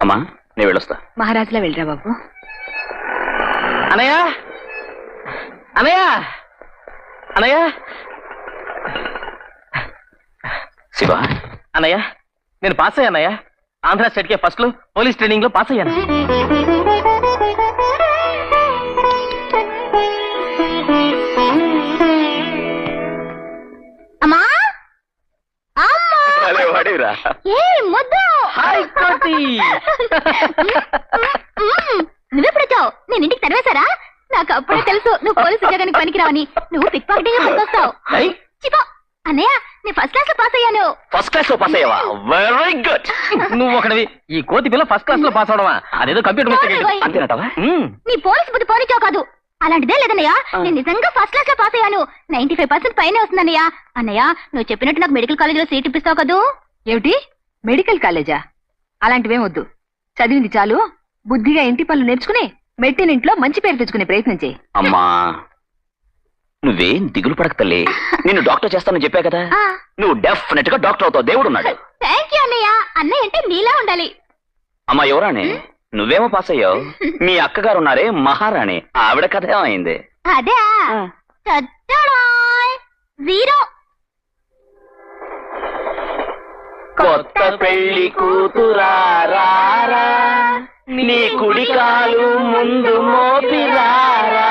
అమ్మా నేను వెళ్ళొస్తా. మహారాజులా వెళ్ళరా బాబు. అనయ్య అనయ్య అనయ్య శివ, అన్నయ్య నేను పాస్ అయ్యానయ్య. ఆంధ్ర స్టేట్ కే ఫస్ట్ లో పోలీస్ ట్రైనింగ్ లో పాస్ అయ్యాను. అమ్మా భలే వాడివిరా. హాయ్ కోటి. నువ్వెప్పుడొచ్చావు? నేను ఇంటికి తరివేశారా? నాకు అప్పుడే తెలుసు నువ్వు పోలీసు ఉద్యోగానికి పనికిరావని. నువ్వు పిక్ పాకెటింగ్ పనికొస్తావు. ఏయ్, చిపో అన్నయ్య, నేను ఫస్ట్ క్లాస్ లో పాస్ అయ్యాను. ఫస్ట్ క్లాస్ లో పాస్ అయ్యావా? Very good. నువ్వు ఒకటివి. ఈ కోతి పిల్ల ఫస్ట్ క్లాస్ లో పాస్ అవడమా? అదేదో కంప్యూటర్ మిస్టేక్. అంతేనటవా? నీ పోలీసు బుద్ధి పోనిచావు కాదు. అలాంటిదే లేదన్నయ్య, నేను నిజంగా ఫస్ట్ క్లాస్ లో పాస్ అయ్యాను. 95% పైనే వస్తుందన్నయ్య. అన్నయ్య, నువ్వు చెప్పినట్టు నాకు మెడికల్ కాలేజ్ లో సీట్ ఇప్పిస్తావు కదూ? ఏమిటి మెడికల్ కాలేజా? అలాంటివేం వద్దు. చదివింది చాలు. బుద్ధిగా ఇంటి పనులు నేర్చుకుని మెట్టినింట్లో మంచి పేరు తెచ్చుకునే ప్రయత్నం చేయి. అమ్మా నువ్వేం దిగులు పడక తల్లి. నిన్ను డాక్టర్ చేస్తానని చెప్పా కదా. నువ్వు డెఫినెట్ గా డాక్టర్ అవుతావు. దేవుడు ఉన్నాడు. థ్యాంక్ యూ అన్నయ్య. అన్నయ్య అంటే నీలా ఉండాలి. అమ్మా ఎవరాని? నువ్వేమో పాస్ అయ్యావు. మీ అక్కగారు ఉన్నారే మహారాణి, ఆవిడ కథ ఏమైంది? అదే జీరో. కొత్త పెళ్లి కూతురారా, నీ కుడి కాలు ముందు మోపిరారా.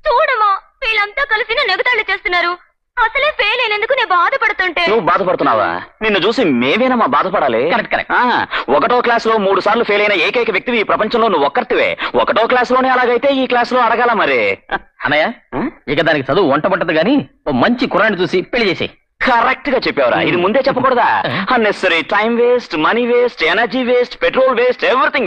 చూడమా, వీళ్ళంతా కలిసి నన్ను ఎగతాళి చేస్తున్నారు. అసలే ఫెయిల్ అయినందుకు నేను బాధపడుతుంటే. నువ్వు బాధపడుతున్నావా? నిన్ను చూసి మేమేనమ్మా బాధపడాలి. Correct correct. 1వ క్లాస్ లో 3 సార్లు ఫెయిల్ అయిన ఏకైక వ్యక్తివి ఈ ప్రపంచంలో నువ్వు ఒక్కరివే. 1వ క్లాస్ లోనే అలాగైతే ఈ క్లాస్ లో అడగాల మరి. అన్నయ్య ఇక దానికి చదువు వంట పట్టదు గానీ ఓ మంచి కుర్రాన్ని చూసి పెళ్లి చేసేయి. కరెక్ట్ గా చెప్పావురా. ఇది ముందే చెప్పకూడదా? Unnecessary time waste, money waste, energy waste, petrol waste, everything waste.